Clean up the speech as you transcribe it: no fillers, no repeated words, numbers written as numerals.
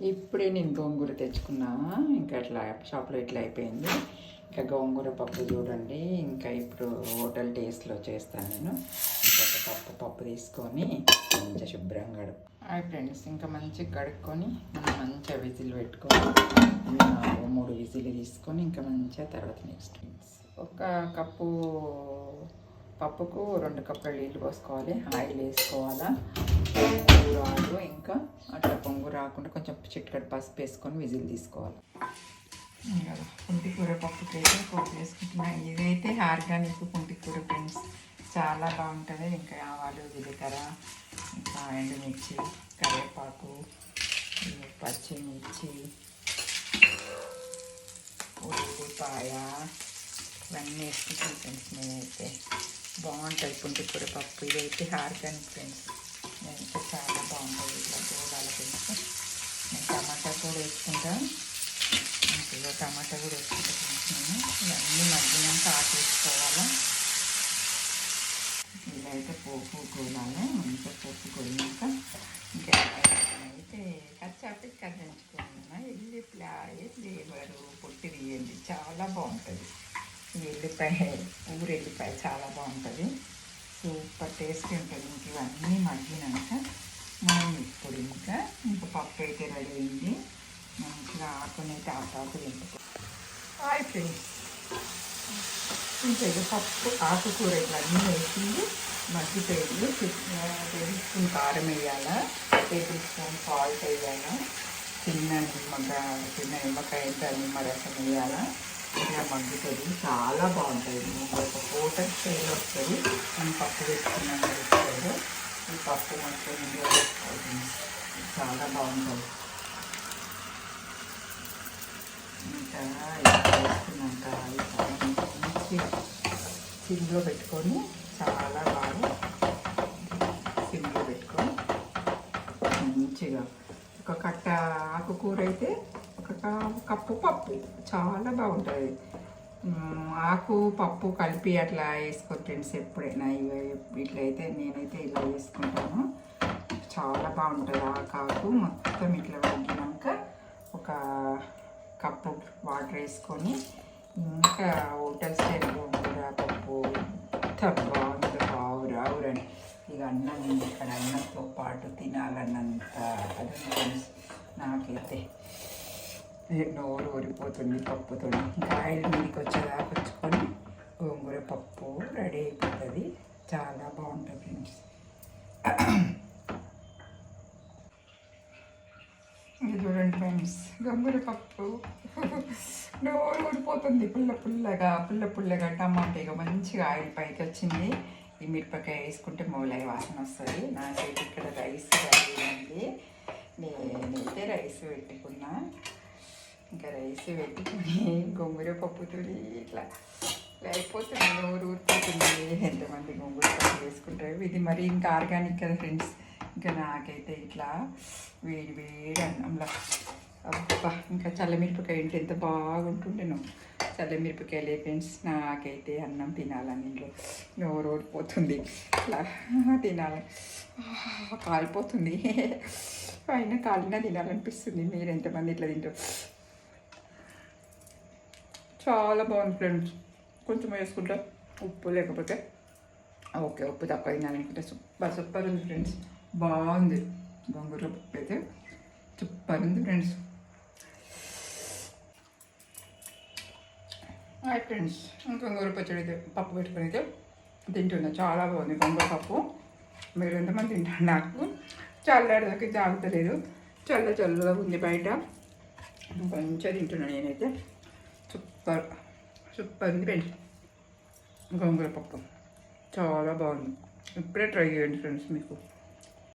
ఇప్పుడే నేను గోంగూర తెచ్చుకున్నా. ఇంకా అట్లా షాప్లో ఇట్లా అయిపోయింది. ఇంకా గోంగూర పప్పు చూడండి. ఇంకా ఇప్పుడు హోటల్ టేస్ట్లో చేస్తాను నేను. ఇంకా పప్పు తీసుకొని మంచిగా శుభ్రంగా ఫ్రెండ్స్ ఇంకా మంచిగా కడుక్కొని మంచిగా విజిల్ పెట్టుకొని 3 విజిల్ తీసుకొని ఇంకా మంచిగా తర్వాత నెక్స్ట్ ఒక కప్పు పప్పుకు 2 కప్పుల నీళ్ళు పోసుకోవాలి. ఆయిల్ వేసుకోవాలా. ఆలు ఇంకా అట్లా పొంగు రాకుండా కొంచెం చిటికెడు పసుపు వేసుకొని విజిల్ తీసుకోవాలి. పుంటికూర పప్పుకైతే పోపు వేసుకుంటున్నా. ఇదైతే ఆర్గానిక్ పుంటికూర ఫ్రెండ్స్, చాలా బాగుంటుంది. ఇంకా ఆవాలు, జీలకర్ర, ఇంకా ఎండుమిర్చి, కరివేపాకు, పచ్చిమిర్చి, ఉల్లిపాయ ఇవన్నీ వేసుకుంటాం ఫ్రెండ్స్. నేనైతే బాగుంటుంది పుంటికూర పప్పు. ఇదైతే ఆర్గానిక్ ఫ్రెండ్స్. నేనైతే చాలా బాగుంటుంది. ఇట్లా చూడాలి ఫ్రెండ్స్. నేను టమాటా కూడా వేసుకుంటాను. ఇందులో టమాటా కూడా వేసుకుంటాను ఫ్రెండ్స్. నేను ఇవన్నీ మధ్యాహ్నం వేసుకోవాలా. ఇదైతే పోపు కోలాలి. మంచిగా పోపు కోలినాక ఇంకా అయితే కచ్చాపి కదించుకున్నా. ఎల్లిపాయ ఫ్లేవరు పొట్టి తీయండి, చాలా బాగుంటుంది. ఎల్లిపాయ ఊరెల్లిపాయ చాలా బాగుంటుంది. సూపర్ టేస్టీ ఉంటుంది. ఇంక ఇవన్నీ మగ్గినాక మనం ఇప్పుడు ఇంకా పప్పు అయితే రెడీ అయింది. మంచిగా ఆకునైతే ఆకు తింటుకో. హాయ్ ఫ్రెండ్స్, ఇంకా పప్పు ఆకుకూర ఇట్లా అన్నీ వేసింది. మగ్గిపోయింది. టేబుల్ స్పూన్ కారం వేయాలా, టేబుల్ స్పూన్ సాల్ట్ వేయాలా, చిన్న నిమ్మకాయ నిమ్మరసం వేయాలా. ఇలా మగ్గుతుంది, చాలా బాగుంటుంది. ఒక హోటల్ స్టైల్ వస్తుంది. మనం పప్పు వేసుకున్నాం వేసుకోవాలి. ఈ పప్పు మొత్తం ఇందులో వేసుకోవాలి. చాలా బాగుంటుంది. ఇంకా వేసుకున్నాక మంచి సిమ్లో పెట్టుకొని చాలా బాగా సిమ్లో పెట్టుకొని మంచిగా ఒక కట్ట ఆకుకూర అయితే ఒక కప్పు పప్పు చాలా బాగుంటుంది. ఆకు పప్పు కలిపి అట్లా వేసుకొని ఫ్రెండ్స్ ఎప్పుడైనా ఇట్లయితే నేనైతే ఇలా వేసుకుంటాను. చాలా బాగుంటుంది. ఆకు మొత్తం ఇట్లా మగ్గినాక ఒక కప్పు వాటర్ వేసుకొని ఇంకా హోటల్ స్టైల్ గోంగూర పప్పు ఎంత బాగుంటుంది. ఆవురని ఇక అన్నం ఇక్కడ అన్నంతో పాటు తినాలన్నంత అది నాకైతే నోరు ఊరిపోతుంది పప్పుతో. ఇంకా ఆయిల్ మీదకి వచ్చేదాకా వచ్చుకొని గోంగూర పప్పు రెడీ అయిపోతుంది. చాలా బాగుంటుంది ఫ్రెండ్స్. ఇది చూడండి ఫ్రెండ్స్, గోంగూర పప్పు నోరు ఊరిపోతుంది. పుల్లగా టమాటా మంచిగా ఆయిల్ పైకి వచ్చింది. ఈ మిరపకాయ వేసుకుంటే మొగలాయి వాసన వస్తుంది. నాకైతే ఇక్కడ రైస్ రెడీ అయింది. నేనైతే రైస్ పెట్టుకున్నా. ఇంకా రైస్ పెట్టుకుని గోంగూర పప్పుతో ఇట్లా అయిపోతుంది. నోరు ఊరిపోతుంది. ఎంతమంది గోంగూర పప్పు వేసుకుంటారు. ఇది మరి ఇంకా ఆర్గానిక్ కదా ఫ్రెండ్స్. ఇంకా నాకైతే ఇట్లా వేడి అన్నంలో అబ్బా, ఇంకా చల్లమిరపకాయ ఉంటే ఎంత బాగుంటుండేనో. చల్లమిరపకాయలే ఫ్రెండ్స్. నాకైతే అన్నం తినాలని ఇంట్లో నోరు ఓడిపోతుంది. ఇట్లా తినాలి, కాలిపోతుంది. అయినా కాలినా తినాలనిపిస్తుంది. మీరు ఎంతమంది ఇట్లా తింటారు? చాలా బాగుంది ఫ్రెండ్స్. కొంచెం వేసుకుంటా ఉప్పు, లేకపోతే ఓకే ఉప్పు తక్కువ తినాలనుకుంటే సూపర్ ఉంది ఫ్రెండ్స్. బాగుంది గోంగూర పప్పు అయితే సూపర్ ఉంది ఫ్రెండ్స్. హాయ్ ఫ్రెండ్స్, గోంగూర పచ్చడి అయితే పప్పు పెట్టుకుని అయితే తింటున్నా. చాలా బాగుంది గోంగూర పప్పు. మీరు ఎంతమంది తింటారు? నాకు చల్లడానికి జాగుతలేదు. చల్లగా ఉంది బయట. మంచిగా తింటున్నాను నేనైతే. సూపర్ ఉంది ఫ్రెండ్స్. గోంగూర పప్పు చాలా బాగుంది. ఇప్పుడే ట్రై చేయండి ఫ్రెండ్స్. మీకు